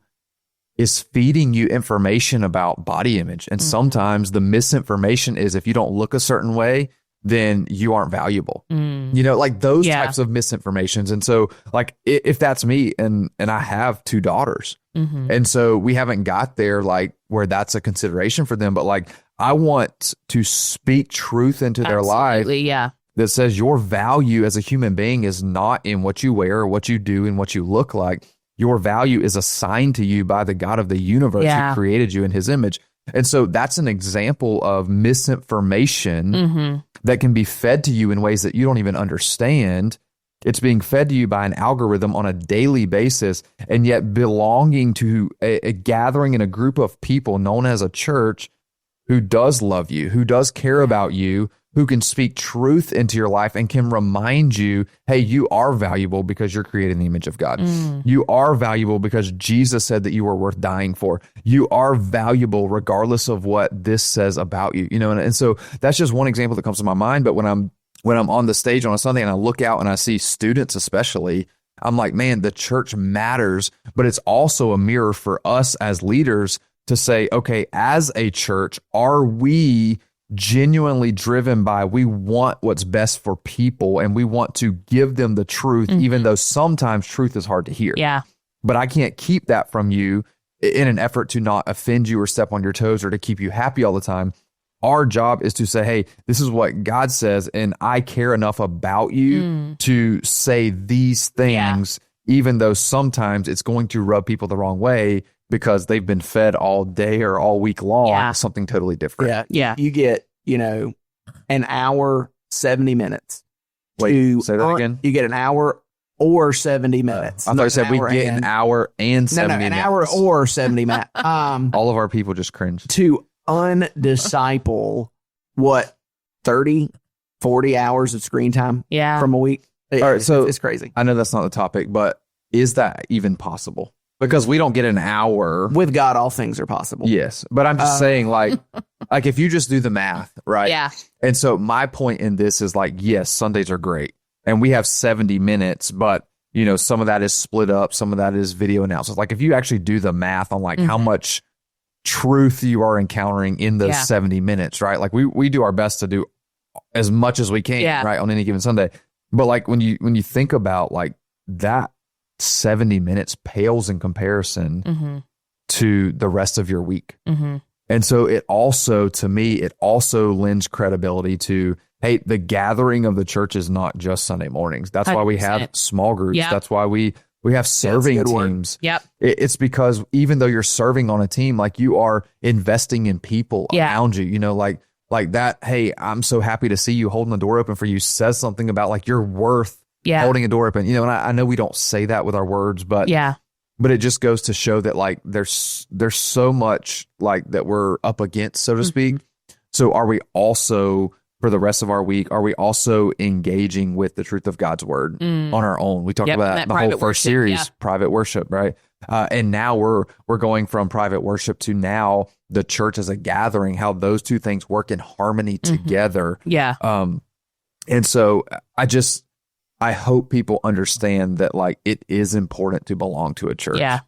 is feeding you information about body image. And sometimes the misinformation is, if you don't look a certain way, then you aren't valuable. You know, like those types of misinformations. And so like, if that's me, and I have 2 daughters, and so we haven't got there like where that's a consideration for them, but like, I want to speak truth into their life. Yeah. That says your value as a human being is not in what you wear or what you do and what you look like. Your value is assigned to you by the God of the universe who created you in his image. And so that's an example of misinformation that can be fed to you in ways that you don't even understand. It's being fed to you by an algorithm on a daily basis, and yet belonging to a gathering in a group of people known as a church who does love you, who does care about you, who can speak truth into your life and can remind you, hey, you are valuable because you're created in the image of God. You are valuable because Jesus said that you were worth dying for. You are valuable regardless of what this says about you. You know, and so that's just one example that comes to my mind. But when I'm on the stage on a Sunday and I look out and I see students especially, I'm like, man, the church matters, but it's also a mirror for us as leaders to say, okay, as a church, are we genuinely driven by, we want what's best for people and we want to give them the truth, even though sometimes truth is hard to hear. Yeah. But I can't keep that from you in an effort to not offend you or step on your toes or to keep you happy all the time. Our job is to say, hey, this is what God says, and I care enough about you to say these things, even though sometimes it's going to rub people the wrong way because they've been fed all day or all week long something totally different. Yeah. You get, an hour, 70 minutes. Wait, say that again? You get an hour or 70 minutes. I thought you said we get an hour and 70 minutes. No, an hour or 70 minutes. All of our people just cringed. To undisciple, 30, 40 hours of screen time from a week? All right, so it's crazy. I know that's not the topic, but is that even possible? Because we don't get an hour. With God, all things are possible. Yes. But I'm just saying, like if you just do the math, right? Yeah. And so my point in this is like, yes, Sundays are great. And we have 70 minutes, but, some of that is split up. Some of that is video announcements. Like if you actually do the math on like how much truth you are encountering in those 70 minutes, right? Like we do our best to do as much as we can, right, on any given Sunday. But like when you think about like that, 70 minutes pales in comparison to the rest of your week. Mm-hmm. And so it also, to me, it also lends credibility to, hey, the gathering of the church is not just Sunday mornings. That's 100%. Why we have small groups. Yep. That's why we have serving teams. Yep. It's because even though you're serving on a team, like you are investing in people around you, you know, like that, hey, I'm so happy to see you holding the door open for you says something about like you're worth holding a door open. You know, and I know we don't say that with our words, but but it just goes to show that like there's so much like that we're up against, so to speak. So are we also, for the rest of our week, are we also engaging with the truth of God's word on our own? We talked about that the whole first series, private worship, right? And now we're going from private worship to now the church as a gathering, how those two things work in harmony together. Yeah. And so I hope people understand that like it is important to belong to a church. Yeah.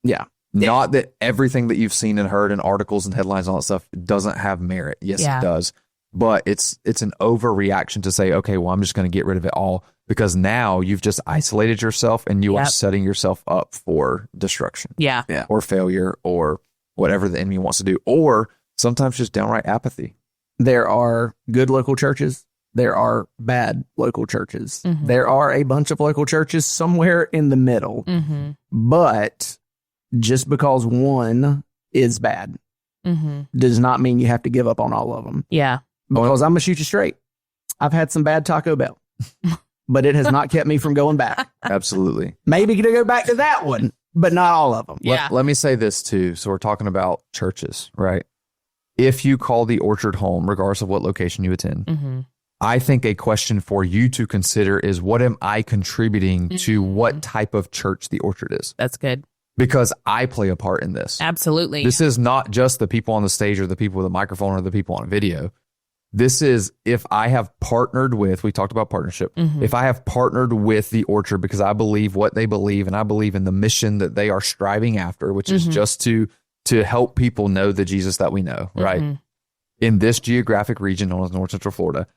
Yeah. Not that everything that you've seen and heard in articles and headlines and all that stuff doesn't have merit. Yes, it does. But it's an overreaction to say, okay, well, I'm just going to get rid of it all because now you've just isolated yourself and you are setting yourself up for destruction. Yeah. Or failure or whatever the enemy wants to do. Or sometimes just downright apathy. There are good local churches. There are bad local churches. There are a bunch of local churches somewhere in the middle. But just because one is bad does not mean you have to give up on all of them. Yeah. Because I'm going to shoot you straight. I've had some bad Taco Bell, but it has not kept me from going back. Absolutely. Maybe to go back to that one, but not all of them. Yeah. Let me say this too. So we're talking about churches, right? If you call the Orchard home, regardless of what location you attend, I think a question for you to consider is, what am I contributing to what type of church the Orchard is? That's good. Because I play a part in this. Absolutely. This is not just the people on the stage or the people with a microphone or the people on video. This is if I have partnered with, we talked about partnership, if I have partnered with the Orchard because I believe what they believe and I believe in the mission that they are striving after, which is just to help people know the Jesus that we know, right? In this geographic region known as North Central Florida,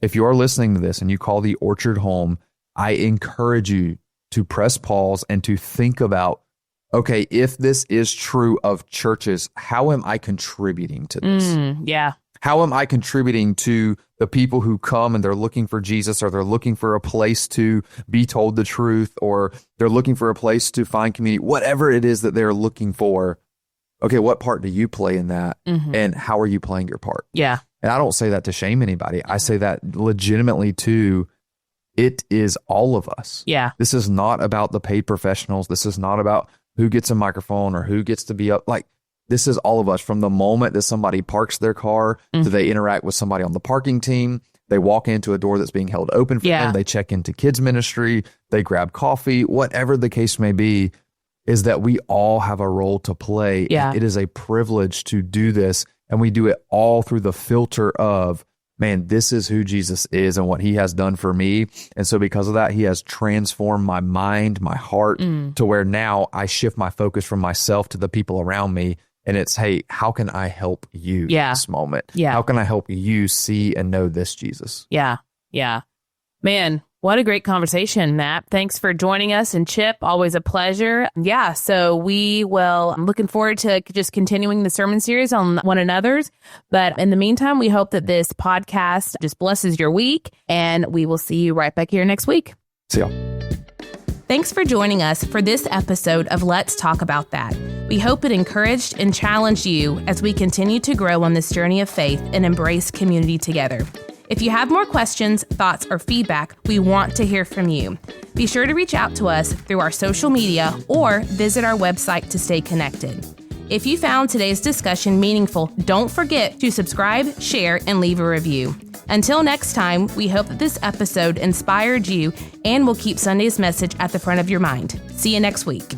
if you are listening to this and you call the Orchard home, I encourage you to press pause and to think about, okay, if this is true of churches, how am I contributing to this? How am I contributing to the people who come and they're looking for Jesus, or they're looking for a place to be told the truth, or they're looking for a place to find community, whatever it is that they're looking for? Okay, what part do you play in that? And how are you playing your part? Yeah. And I don't say that to shame anybody. I say that legitimately too. It is all of us. Yeah. This is not about the paid professionals. This is not about who gets a microphone or who gets to be up. Like, this is all of us. From the moment that somebody parks their car, do they interact with somebody on the parking team? They walk into a door that's being held open for them. They check into kids ministry. They grab coffee. Whatever the case may be, is that we all have a role to play. Yeah. It is a privilege to do this. And we do it all through the filter of, man, this is who Jesus is and what he has done for me. And so because of that, he has transformed my mind, my heart, to where now I shift my focus from myself to the people around me. And it's, hey, how can I help you in this moment? How can I help you see and know this Jesus? Yeah. Man, what a great conversation, Matt. Thanks for joining us. And Chip, always a pleasure. Yeah, so I'm looking forward to just continuing the sermon series on one another's. But in the meantime, we hope that this podcast just blesses your week, and we will see you right back here next week. See y'all. Thanks for joining us for this episode of Let's Talk About That. We hope it encouraged and challenged you as we continue to grow on this journey of faith and embrace community together. If you have more questions, thoughts, or feedback, we want to hear from you. Be sure to reach out to us through our social media or visit our website to stay connected. If you found today's discussion meaningful, don't forget to subscribe, share, and leave a review. Until next time, we hope that this episode inspired you and will keep Sunday's message at the front of your mind. See you next week.